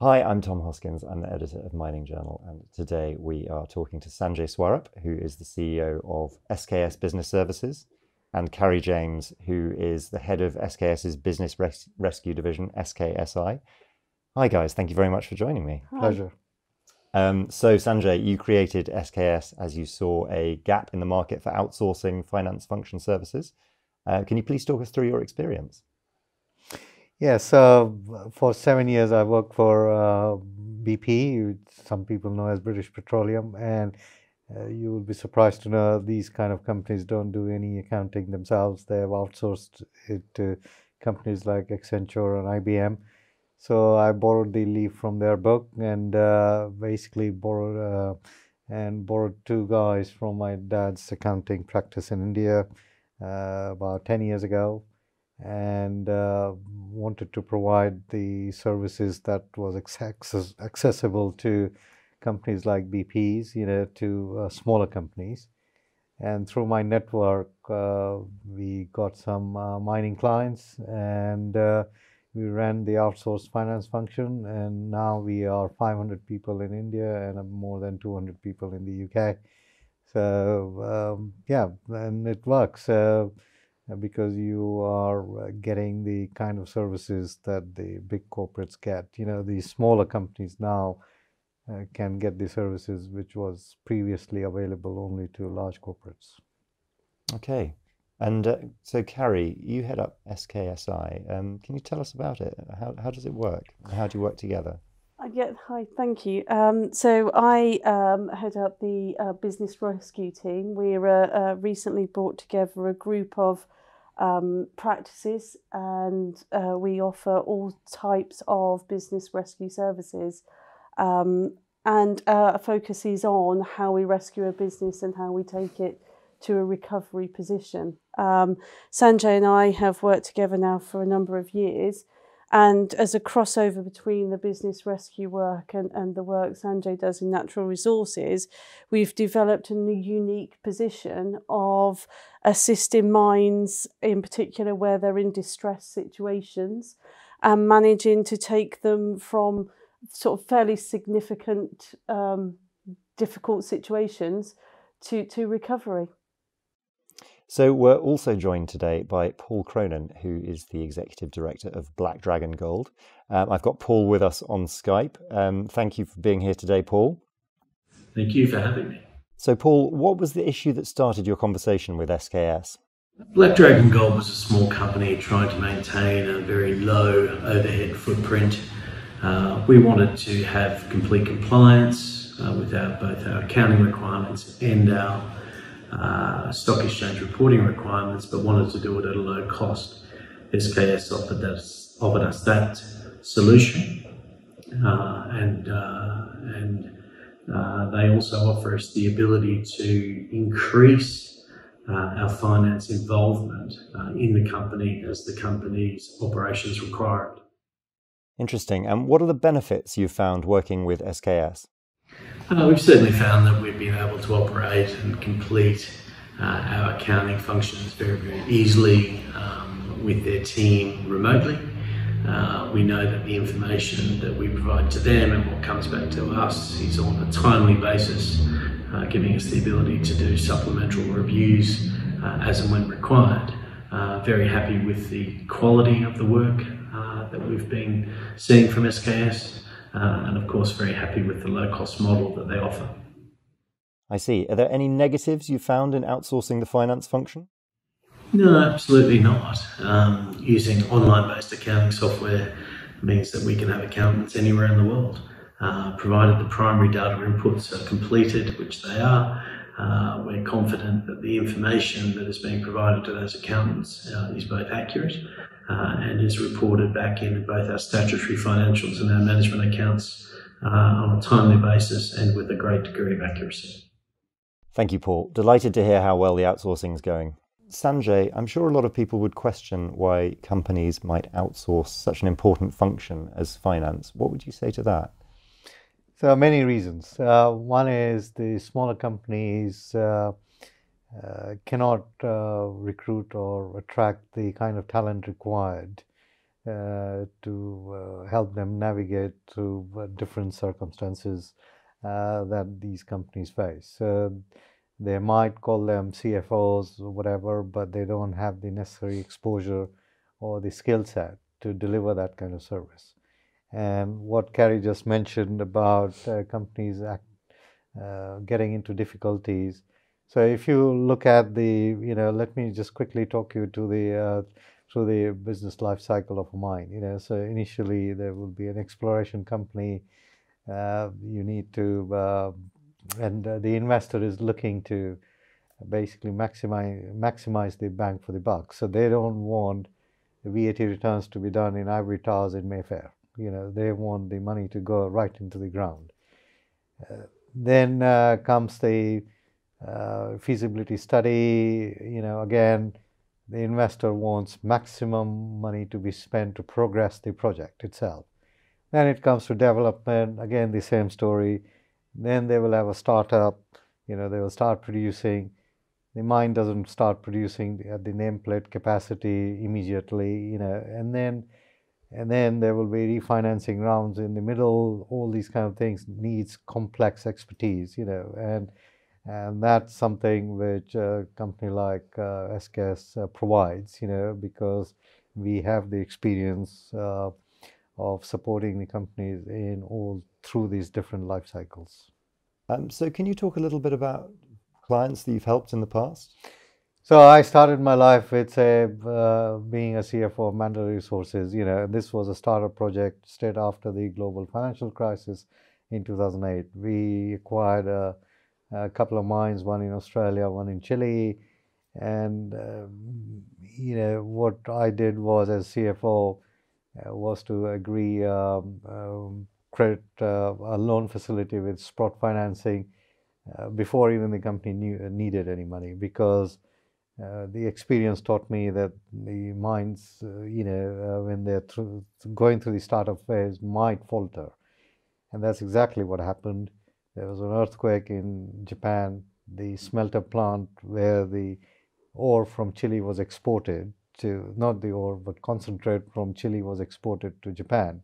Hi, I'm Tom Hoskins. I'm the editor of Mining Journal, and today we are talking to Sanjay Swarup, who is the CEO of SKS Business Services, and Carrie James, who is the head of SKS's Business Rescue Division, SKSI. Hi, guys. Thank you very much for joining me. Hi. Pleasure. So, Sanjay, you created SKS as you saw a gap in the market for outsourcing finance function services. Can you please talk us through your experience? Yes, for 7 years I worked for BP, which some people know as British Petroleum, and you will be surprised to know these kind of companies don't do any accounting themselves. They have outsourced it to companies like Accenture and IBM. So I borrowed the leaf from their book and basically borrowed two guys from my dad's accounting practice in India about 10 years ago, and wanted to provide the services that was accessible to companies like BP's, to smaller companies. And through my network, we got some mining clients, and we ran the outsourced finance function. And now we are 500 people in India and more than 200 people in the UK. So yeah, and it works. Because you are getting the kind of services that the big corporates get. The smaller companies now can get the services which was previously available only to large corporates. Okay. And so, Carrie, you head up SKSI. Can you tell us about it? How does it work? How do you work together? Yeah, hi, thank you. So I head up the business rescue team. We recently brought together a group of practices, and we offer all types of business rescue services. And our focus is on how we rescue a business and how we take it to a recovery position. Sanjay and I have worked together now for a number of years. And as a crossover between the business rescue work and the work Sanjay does in natural resources, we've developed a unique position of assisting mines, in particular where they're in distress situations, and managing to take them from sort of fairly significant, difficult situations to recovery. So we're also joined today by Paul Cronin, who is the Executive Director of Black Dragon Gold. I've got Paul with us on Skype. Thank you for being here today, Paul. Thank you for having me. So, Paul, what was the issue that started your conversation with SKS? Black Dragon Gold was a small company trying to maintain a very low overhead footprint. We wanted to have complete compliance with both our accounting requirements and our stock exchange reporting requirements, but wanted to do it at a low cost. SKS offered us that solution, and they also offer us the ability to increase our finance involvement in the company as the company's operations require it. Interesting. And what are the benefits you've found working with SKS? We've certainly found that we've been able to operate and complete our accounting functions very, very easily with their team remotely. We know that the information that we provide to them and what comes back to us is on a timely basis, giving us the ability to do supplemental reviews as and when required. Very happy with the quality of the work that we've been seeing from SKS. And of course, very happy with the low-cost model that they offer. I see. Are there any negatives you found in outsourcing the finance function? No, absolutely not. Using online-based accounting software means that we can have accountants anywhere in the world, provided the primary data inputs are completed, which they are. We're confident that the information that is being provided to those accountants is both accurate and is reported back in both our statutory financials and our management accounts on a timely basis and with a great degree of accuracy. Thank you, Paul. Delighted to hear how well the outsourcing is going. Sanjay, I'm sure a lot of people would question why companies might outsource such an important function as finance. What would you say to that? There are many reasons. One is the smaller companies cannot recruit or attract the kind of talent required to help them navigate through different circumstances that these companies face. They might call them CFOs or whatever, but they don't have the necessary exposure or the skill set to deliver that kind of service. And what Carrie just mentioned about companies getting into difficulties. So if you look at the, let me just quickly talk you to the through the business life cycle of a mine. So initially there will be an exploration company. You need to, and the investor is looking to basically maximize the bang for the buck. So they don't want the VAT returns to be done in ivory towers in Mayfair. They want the money to go right into the ground. Then comes the feasibility study. Again, the investor wants maximum money to be spent to progress the project itself. Then it comes to development. Again, the same story. Then they will have a startup. They will start producing. The mine doesn't start producing at the nameplate capacity immediately. And then there will be refinancing rounds in the middle. All these kind of things needs complex expertise. And that's something which a company like SKS provides. Because we have the experience of supporting the companies in all through these different life cycles. So can you talk a little bit about clients that you've helped in the past? So I started my life with being a CFO of Mandatory Resources. This was a startup project straight after the global financial crisis in 2008. We acquired a couple of mines, one in Australia, one in Chile. And, what I did was, as CFO, was to agree credit a loan facility with Sprott Financing before even the company needed any money, because the experience taught me that the mines, when they're going through the startup phase, might falter. And that's exactly what happened. There was an earthquake in Japan. The smelter plant where the ore from Chile was exported to, not the ore, but concentrate from Chile was exported to Japan.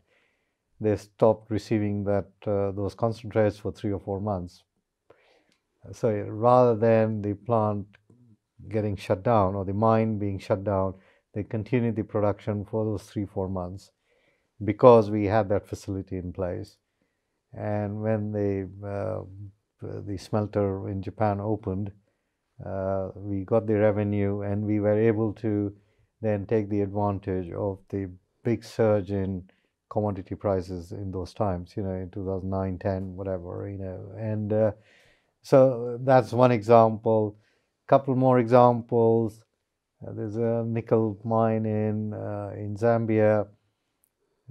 They stopped receiving those concentrates for 3 or 4 months. So rather than the plant getting shut down or the mine being shut down, they continued the production for those 3-4 months because we had that facility in place. And when the smelter in Japan opened, we got the revenue, and we were able to then take the advantage of the big surge in commodity prices in those times, in 2009, 10, whatever, and so that's one example. Couple more examples. There's a nickel mine in Zambia.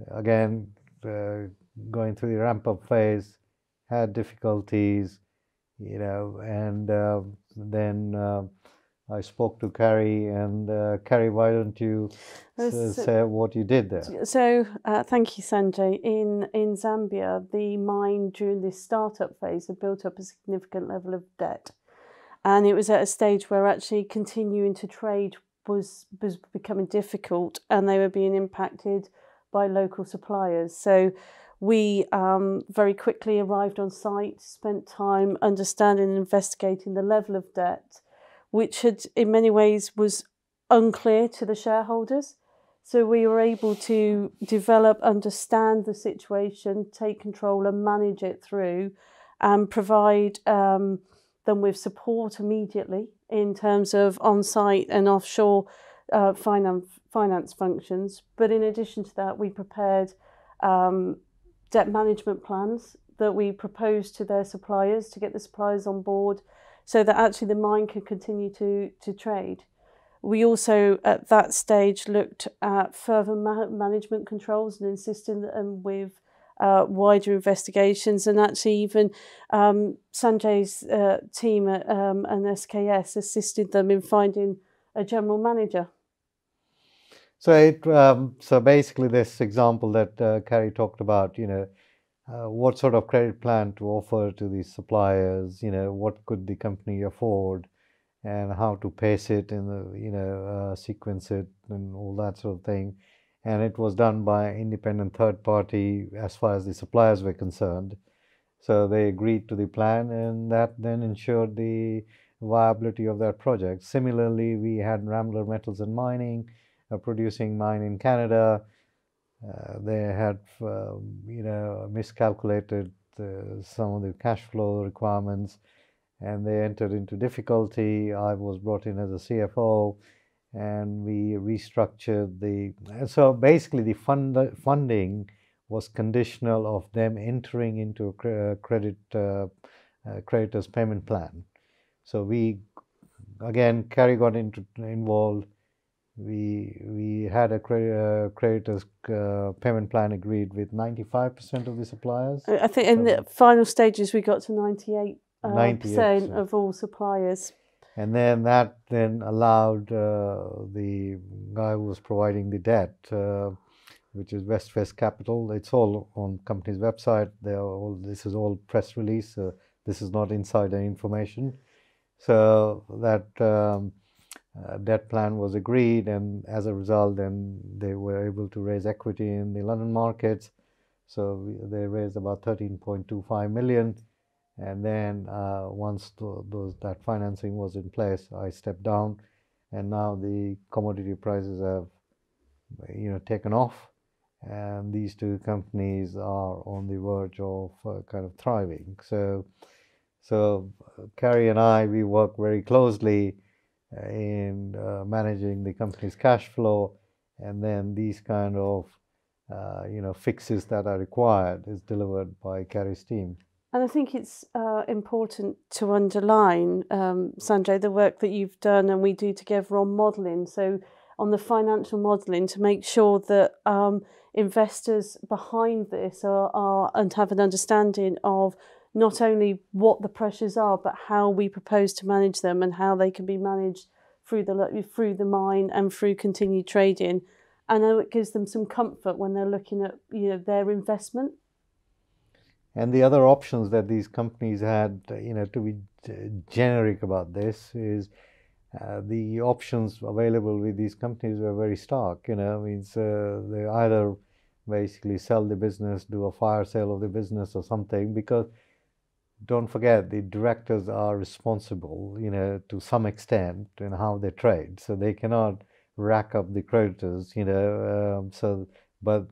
Again, going through the ramp-up phase, had difficulties, and then I spoke to Carrie, and Carrie, why don't you say what you did there? So thank you, Sanjay. In Zambia, the mine during this startup phase had built up a significant level of debt. And it was at a stage where actually continuing to trade was becoming difficult, and they were being impacted by local suppliers. So we very quickly arrived on site, spent time understanding and investigating the level of debt, which had in many ways was unclear to the shareholders. So we were able to develop, understand the situation, take control and manage it through, and provide them with support immediately in terms of on-site and offshore finance functions. But in addition to that, we prepared debt management plans that we proposed to their suppliers to get the suppliers on board so that actually the mine could continue to trade. We also, at that stage, looked at further management controls and insisted with wider investigations, and actually even Sanjay's team at and SKS assisted them in finding a general manager. So basically this example that Carrie talked about, what sort of credit plan to offer to these suppliers, what could the company afford, and how to pace it and sequence it and all that sort of thing. and it was done by an independent third party as far as the suppliers were concerned. So they agreed to the plan, and that then ensured the viability of that project. Similarly, we had Rambler Metals and Mining, producing mine in Canada. They had, miscalculated some of the cash flow requirements, and they entered into difficulty. I was brought in as a CFO, and we restructured so basically the funding was conditional of them entering into a creditor's payment plan. So Carrie got involved. We had a creditor's payment plan agreed with 95% of the suppliers. I think in the final stages we got to 98% 98% of all suppliers. And then that allowed the guy who was providing the debt, which is West Capital. It's all on company's website. This is all press release. This is not insider information. So that debt plan was agreed, and as a result, then they were able to raise equity in the London markets. So they raised about 13.25 million. And then once that financing was in place, I stepped down, and now the commodity prices have, taken off, and these two companies are on the verge of kind of thriving. So Carrie and I, we work very closely in managing the company's cash flow, and then these kind of fixes that are required is delivered by Carrie's team. And I think it's important to underline, Sanjay, the work that you've done and we do together on modelling. So on the financial modelling, to make sure that investors behind this are and have an understanding of not only what the pressures are, but how we propose to manage them and how they can be managed through the mine and through continued trading. And it gives them some comfort when they're looking at their investment. And the other options that these companies had, to be generic about this, is the options available with these companies were very stark. They either basically sell the business, do a fire sale of the business or something, because don't forget, the directors are responsible, to some extent in how they trade. So they cannot rack up the creditors, but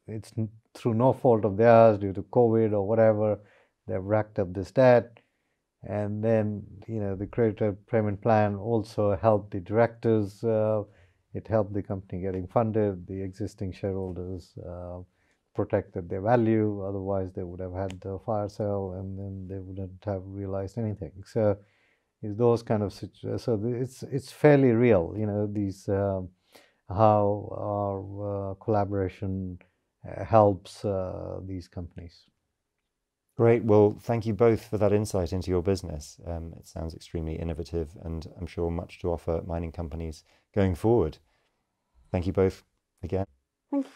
it's through no fault of theirs, due to COVID or whatever, they've racked up this debt. And then, the creditor payment plan also helped the directors. It helped the company getting funded. The existing shareholders protected their value. Otherwise, they would have had the fire sale, and then they wouldn't have realized anything. So it's those kind of situations. So it's fairly real, these how our collaboration helps these companies. Great. Well, thank you both for that insight into your business. It sounds extremely innovative, and I'm sure much to offer mining companies going forward. Thank you both again. Thank you.